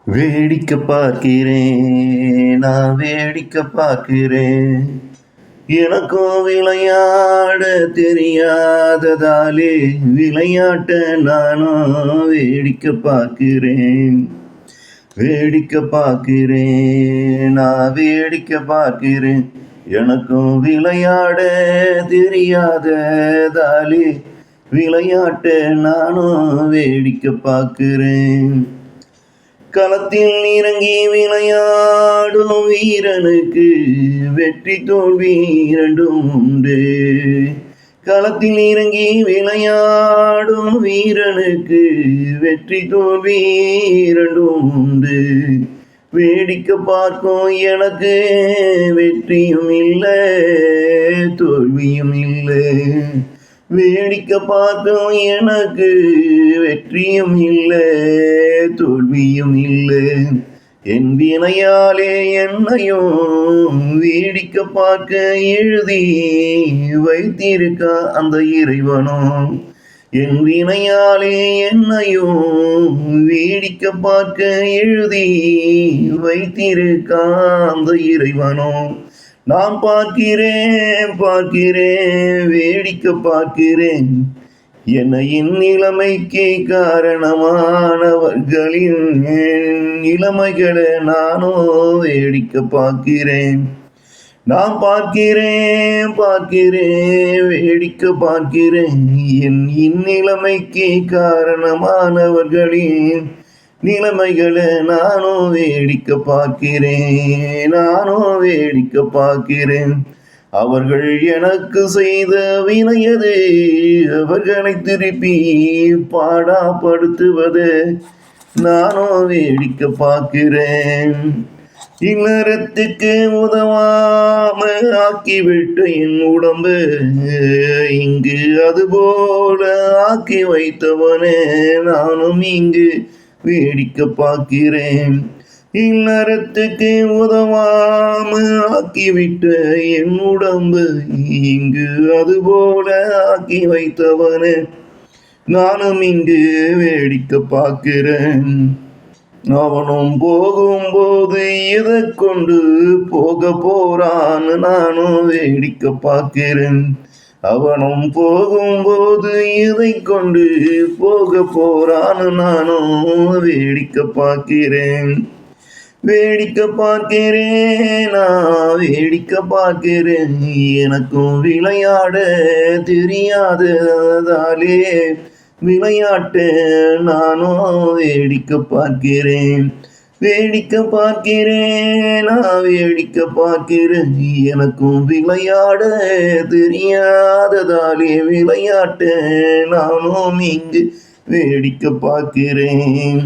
வேடிக்கை பார்க்கிறேன், நான் வேடிக்கை பார்க்கிறேன். எனக்கும் விளையாட தெரியாததாலே விளையாட்ட நானும் வேடிக்கை பார்க்கிறேன். வேடிக்கை பார்க்கிறேன், நான் வேடிக்கை பார்க்கிறேன். எனக்கும் விளையாட தெரியாததாலே விளையாட்ட நானும் வேடிக்கை பார்க்கிறேன். களத்தில் இறங்கி விளையாடும் வீரனுக்கு வெற்றி தோல்வி இரண்டும் உண்டு. களத்தில் இறங்கி விளையாடும் வீரனுக்கு வெற்றி தோல்வி இரண்டும் உண்டு. வேடிக்கை பார்க்கும் எனக்கு வெற்றியும் இல்லை, தோல்வியும் இல்லை. வேடிக்கை பார்க்கும் எனக்கு வெற்றியும் இல்லை, தோல்வியும் இல்லை. என் வினையாலே என்னையும் வேடிக்கை பார்க்க எழுதி வைத்திருக்க அந்த இறைவனும். என் வினையாலே என்னையும் வேடிக்கை பார்க்க எழுதி வைத்திருக்க அந்த இறைவனும். நான் பார்க்கிறேன் வேடிக்கை பார்க்கிறேன். என்னையின் நிலைமைக்கு காரணமானவர்களின் நிலைமைகளை நானும் வேடிக்கை பார்க்கிறேன். நான் பார்க்கிறேன் வேடிக்கை பார்க்கிறேன். என் இந்நிலைமைக்கு காரணமானவர்களின் நிலைமைகளை நானும் வேடிக்கை பார்க்கிறேன், நானும் வேடிக்கை பார்க்கிறேன். அவர்கள் எனக்கு செய்த வினையது அவர்களை திருப்பி பாடாப்படுத்துவது நானும் வேடிக்கை பார்க்கிறேன். இல்லறத்துக்கு உதவாம ஆக்கிவிட்ட என் உடம்பு இங்கு அதுபோல ஆக்கி வைத்தவனே நானும் இங்கு வேடிக்கை பார்க்கிறேன். இல்லறத்துக்கு உதவாம ஆக்கிவிட்ட என் உடம்பு இங்கு அதுபோல ஆக்கி வைத்தவனே நானும் இங்கு வேடிக்கை பார்க்கிறேன். அவனும் போகும்போது எதை கொண்டு போக போறான்னு நானும் வேடிக்கை பார்க்கிறேன். அவனும் போகும்போது எதை கொண்டு போக போறான்னு நானும் வேடிக்கை பார்க்கிறேன். வேடிக்கை பார்க்கிறேன், நான் வேடிக்கை பார்க்கிறேன். எனக்கும் விளையாட தெரியாததாலே விளையாட்டு நானும் வேடிக்கை பார்க்கிறேன். வேடிக்கை பார்க்கிறேன், நான் வேடிக்கை பார்க்கிறேன். எனக்கும் விளையாட தெரியாததாலே விளையாட்டு நானும் இங்கு வேடிக்கை பார்க்கிறேன்.